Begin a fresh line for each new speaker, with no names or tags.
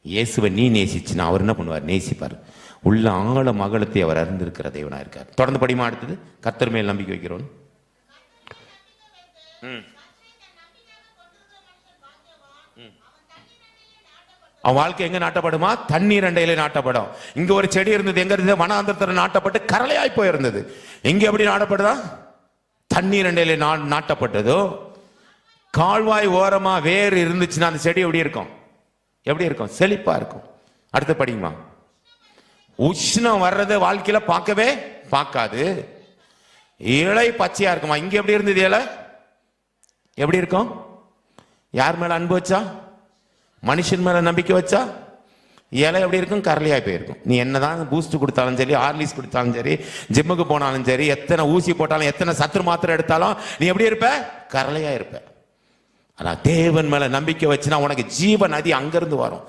இயேசுவை நீ நேசிச்சுன்னா அவர் என்ன பண்ணுவார்? நேசிப்பார். உள்ள ஆழ மகளத்தை அவர் அறிந்திருக்கிற தேவனா இருக்கார். தொடர்ந்து படிமா. அடுத்தது, கர்த்தர் மேல் நம்பிக்கை வைக்கிறோம். அவன் வாழ்க்கை எங்க நாட்டப்படுமா? தண்ணீர் அண்டையில நாட்டப்படும். இங்க ஒரு செடி இருந்தது, எங்க இருந்தது? வனாந்தரத்தில் நாட்டப்பட்டு கரளையாய் போயிருந்தது. எங்க எப்படி நாட்டப்படுதா? தண்ணீர் அண்டையில நாட்டப்பட்டதோ. கால்வாய் ஓரமா வேறு இருந்துச்சுன்னா அந்த செடி எப்படி இருக்கும்? எப்படி இருக்கும்? செழிப்பா இருக்கும். அடுத்து படிக்குமா. உஷ்ணம் வர்றத வாழ்க்கையில பார்க்கவே பார்க்காது. இலை பச்சையா இருக்குமா? இங்க எப்படி இருந்தது? இலை எப்படி இருக்கும்? யார் மேல அன்பு வச்சா? மனுஷன் மேல நம்பிக்கை வச்சா இலை எப்படி இருக்கும்? கரலையாய் போயிருக்கும். நீ என்னதான் பூஸ்ட் கொடுத்தாலும் சரி, ஹார்லிக்ஸ் கொடுத்தாலும் சரி, ஜிம்முக்கு போனாலும் சரி, எத்தனை ஊசி போட்டாலும், எத்தனை சத்துரு மாத்திரை எடுத்தாலும் நீ எப்படி இருப்ப? கரலையா இருப்ப. ஆனா தேவன் மேல நம்பிக்கை வச்சுனா உனக்கு ஜீவ நதி அங்கிருந்து வரும்.